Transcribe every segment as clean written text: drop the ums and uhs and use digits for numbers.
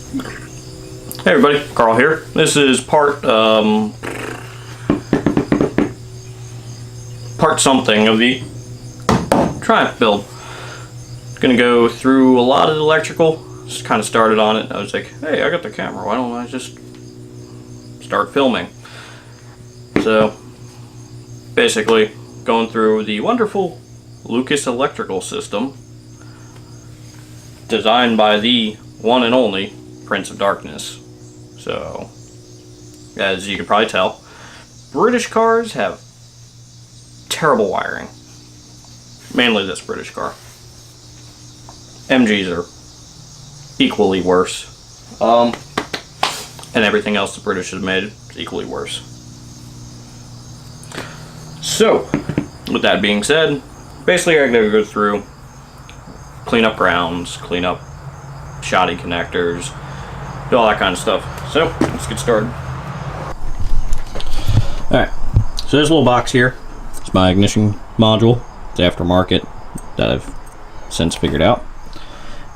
Hey everybody, Carl here. This is part something of the Triumph build. Gonna go through a lot of the electrical. Just kind of started on it. I was like, hey, I got the camera. Why don't I just start filming? So basically, going through the wonderful Lucas electrical system, designed by the one and only Prince of Darkness. So, as you can probably tell, British cars have terrible wiring. Mainly this British car. MGs are equally worse. And everything else the British have made is equally worse. So, with that being said, basically I'm going to go through, clean up grounds, clean up shoddy connectors, do all that kind of stuff. So, let's get started. Alright, so this little box here is my ignition module. It's aftermarket that I've since figured out.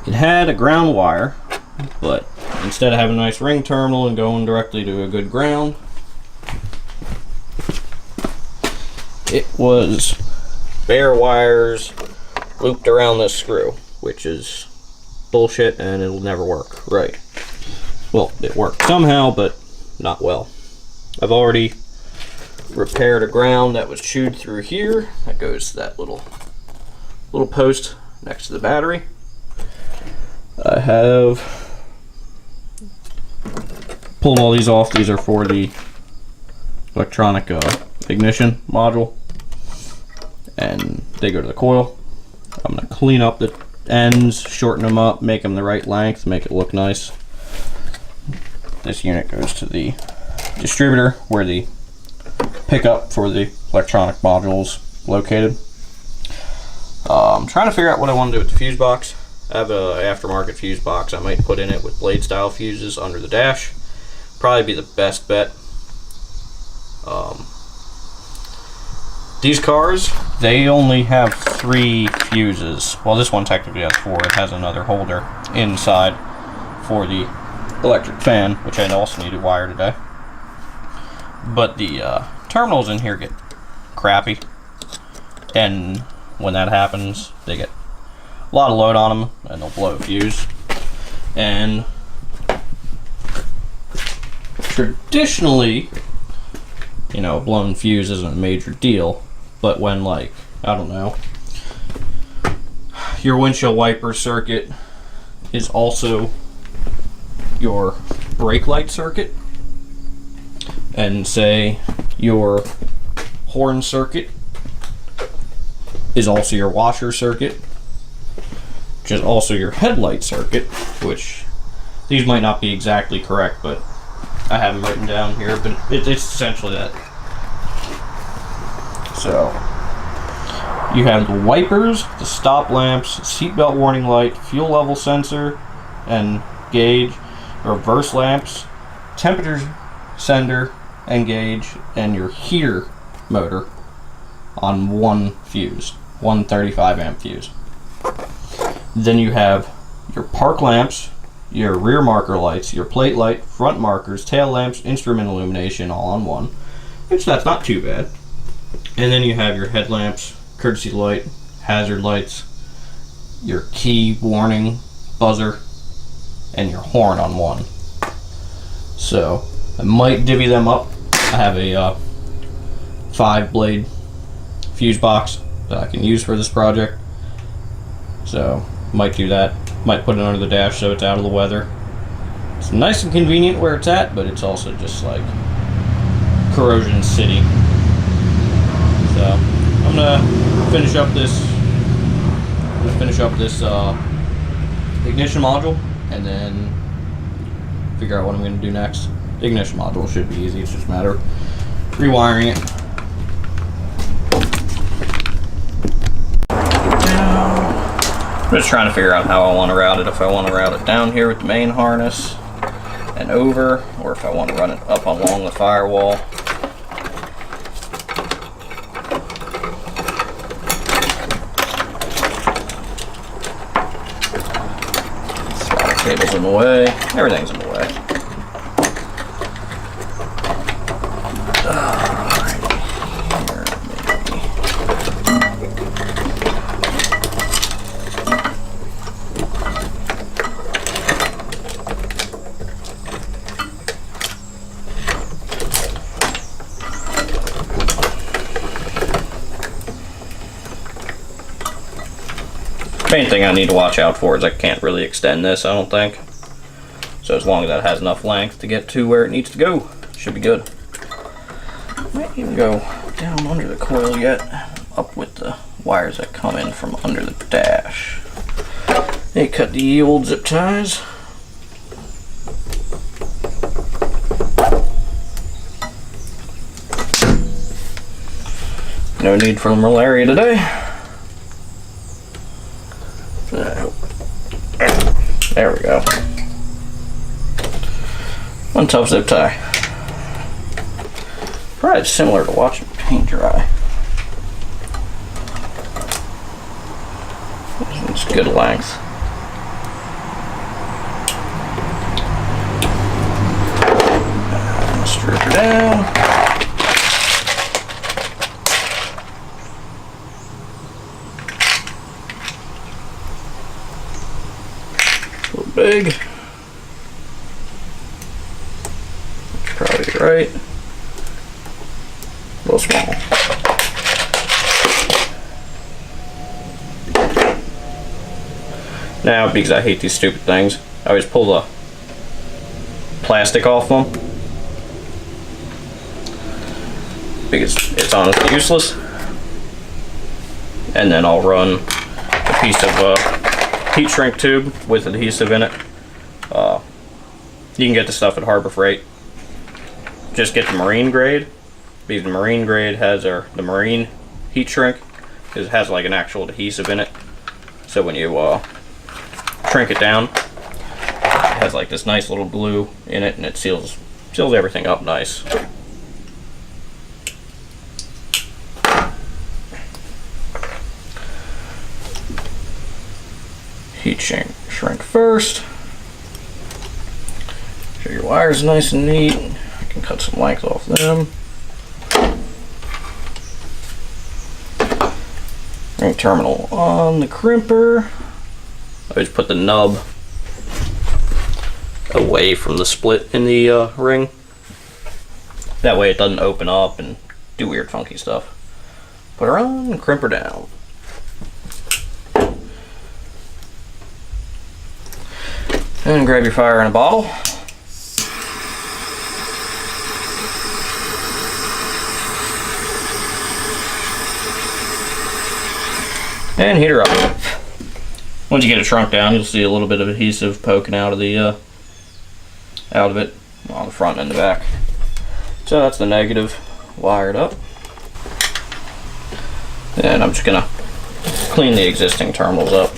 It had a ground wire, but instead of having a nice ring terminal and going directly to a good ground, it was bare wires looped around this screw, which is bullshit and it'll never work right. Well, it worked somehow, but not well. I've already repaired a ground that was chewed through here. That goes to that little post next to the battery. I have pulled all these off. These are for the electronic ignition module, and they go to the coil. I'm going to clean up the ends, shorten them up, make them the right length, make it look nice. This unit goes to the distributor where the pickup for the electronic module is located. I'm trying to figure out what I want to do with the fuse box. I have an aftermarket fuse box. I might put in it with blade style fuses under the dash. Probably be the best bet. These cars, they only have 3 fuses. Well, this one technically has 4. It has another holder inside for the electric fan, which I also need to wire today. But the terminals in here get crappy, and when that happens, they get a lot of load on them, and they'll blow a fuse. And traditionally, you know, a blown fuse isn't a major deal, but when, like, I don't know, your windshield wiper circuit is also your brake light circuit, and say your horn circuit is also your washer circuit, which is also your headlight circuit, which these might not be exactly correct, but I have them written down here, but it's essentially that. So you have the wipers, the stop lamps, seatbelt warning light, fuel level sensor and gauge, reverse lamps, temperature sender and gauge, and your heater motor on one fuse, one 35 amp fuse. Then you have your park lamps, your rear marker lights, your plate light, front markers, tail lamps, instrument illumination, all on one, which that's not too bad. And then you have your headlamps, courtesy light, hazard lights, your key warning, buzzer, and your horn on one. So I might divvy them up. I have a 5-blade fuse box that I can use for this project, so might do that. Might put it under the dash so it's out of the weather. It's nice and convenient where it's at, but it's also just like corrosion city. So I'm gonna finish up this ignition module, and then figure out what I'm gonna do next. The ignition module should be easy. It's just a matter of rewiring it. I'm just trying to figure out how I want to route it. If I want to route it down here with the main harness and over, or if I want to run it up along the firewall. Cable's in the way. Everything's in the way. Main thing I need to watch out for is I can't really extend this, I don't think. So as long as that has enough length to get to where it needs to go, it should be good. Might even go down under the coil yet, up with the wires that come in from under the dash. They cut the old zip ties. No need for malaria today. There we go. One tough zip tie. Probably similar to watching paint dry. It's good length. Strip her down. Big. Probably right. A little small. Now, because I hate these stupid things, I always pull the plastic off them. Because it's honestly useless. And then I'll run a piece of heat shrink tube with adhesive in it. You can get the stuff at Harbor Freight. Just get the marine grade, because the marine grade has the marine heat shrink, because it has like an actual adhesive in it. So when you shrink it down, it has like this nice little glue in it, and it seals everything up nice. Heat shrink first. Make sure your wires nice and neat. I can cut some length off them. Ring terminal on the crimper. I always put the nub away from the split in the ring. That way it doesn't open up and do weird funky stuff. Put her on and crimp her down. And grab your fire in a bottle. And heat her up. Once you get it shrunk down, you'll see a little bit of adhesive poking out of the it on the front and the back. So that's the negative wired up. And I'm just gonna clean the existing terminals up.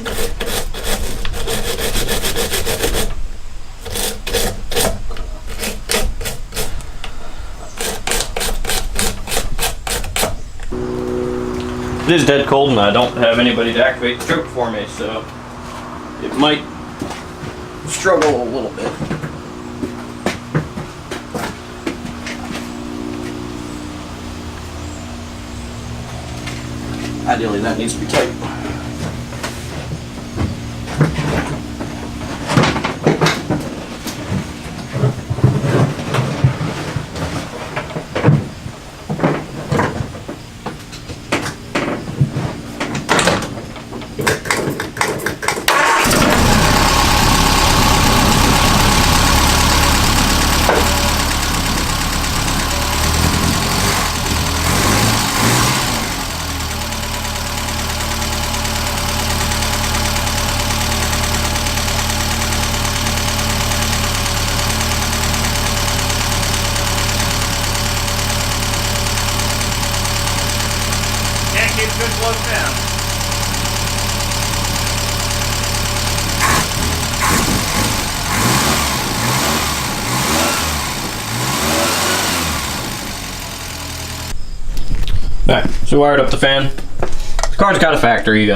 It is dead cold and I don't have anybody to activate the choke for me, so it might struggle a little bit. Ideally that needs to be tight. Good close down. Alright, so wired up the fan. The car's got a factory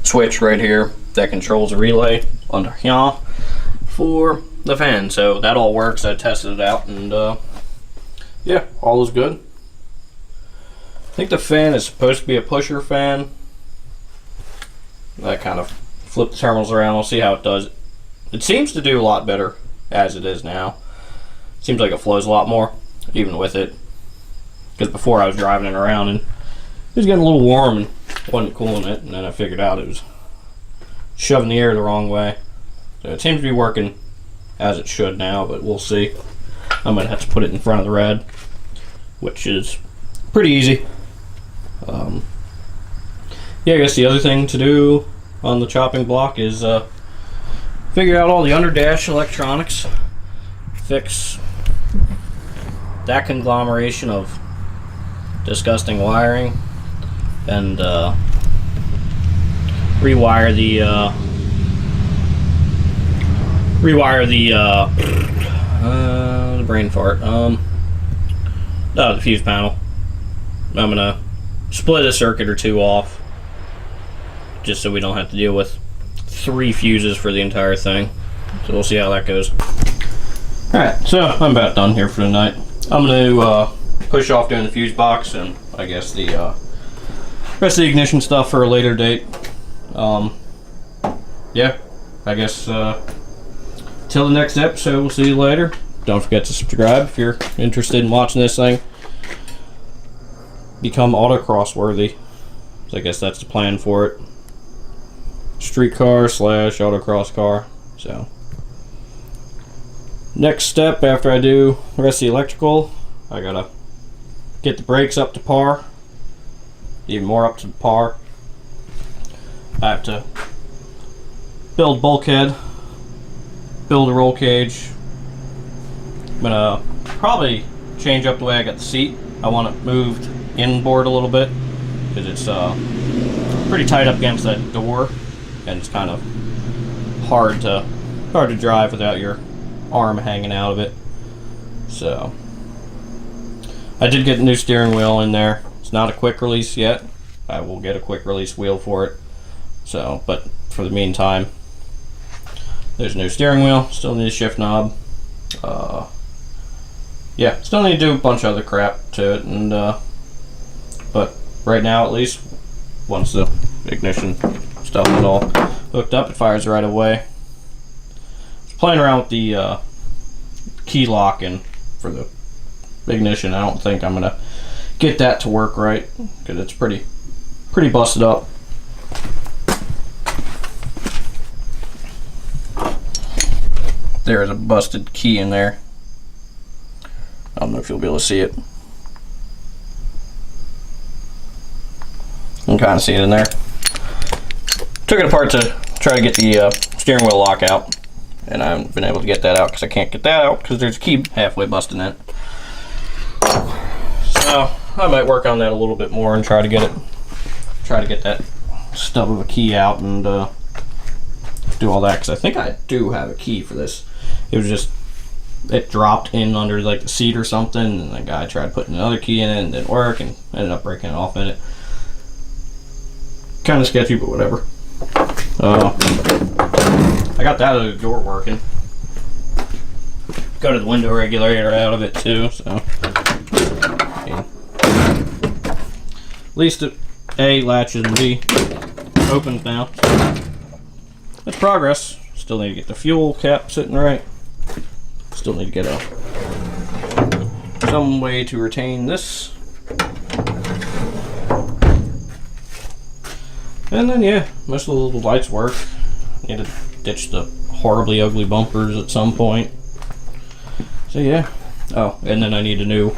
switch right here that controls the relay under here for the fan. So that all works. I tested it out, and yeah, all is good. I think the fan is supposed to be a pusher fan. I kind of flip the terminals around. We'll see how it does. It seems to do a lot better as it is now. Seems like it flows a lot more, even with it. Because before I was driving it around and it was getting a little warm and wasn't cooling it, and then I figured out it was shoving the air the wrong way. So it seems to be working as it should now, but we'll see. I might have to put it in front of the rad, which is pretty easy. Yeah, I guess the other thing to do on the chopping block is figure out all the under-dash electronics, fix that conglomeration of disgusting wiring, and rewire the brain fart. The fuse panel. I'm gonna split a circuit or two off, just so we don't have to deal with 3 fuses for the entire thing. So we'll see how that goes. Alright, so I'm about done here for the night. I'm gonna push off doing the fuse box and I guess the rest of the ignition stuff for a later date. Yeah, I guess till the next episode, we'll see you later. Don't forget to subscribe if you're interested in watching this thing become autocross worthy. So I guess that's the plan for it. Street car / autocross car. So next step after I do the rest of the electrical, I gotta get the brakes up to par, even more up to par. I have to build bulkhead, build a roll cage. I'm gonna probably change up the way I got the seat. I want it moved inboard a little bit because it's pretty tight up against that door, and it's kind of hard to drive without your arm hanging out of it. So I did get a new steering wheel in there. It's not a quick release yet. I will get a quick release wheel for it. So, but for the meantime, there's a new steering wheel. Still need a shift knob. Yeah, still need to do a bunch of other crap to it, and but right now at least, once the ignition stuff is all hooked up, it fires right away. Just playing around with the key locking for the ignition. I don't think I'm gonna get that to work right because it's pretty busted up. There is a busted key in there. I don't know if you'll be able to see it. You can kind of see it in there. Took it apart to try to get the steering wheel lock out, and I haven't been able to get that out because I can't get that out because there's a key halfway busted in it. So I might work on that a little bit more and try to get that stub of a key out and do all that, because I think I do have a key for this. It was just, it dropped in under like the seat or something, and the guy tried putting another key in it and it didn't work, and ended up breaking it off in it. Kind of sketchy, but whatever. I got that other door working. Got the window regulator out of it too, so yeah. At least it A latches and B opens now. That's progress. Still need to get the fuel cap sitting right. Still need to get some way to retain this. And then yeah, most of the little lights work. Need to ditch the horribly ugly bumpers at some point. So yeah. Oh, and then I need a new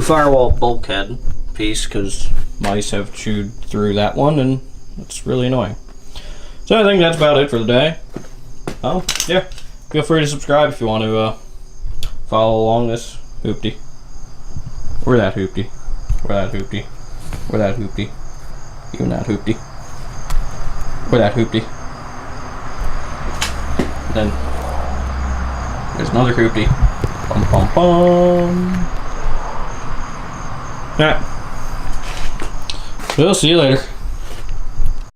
firewall bulkhead piece because mice have chewed through that one and it's really annoying. So I think that's about it for the day. Oh, yeah. Feel free to subscribe if you want to follow along this hoopty. Or that hoopty. Or that hoopty. Or that hoopty. Even that hoopty. Or that hoopty. Then there's another hoopty. Bum bum bum. Alright. We'll see you later.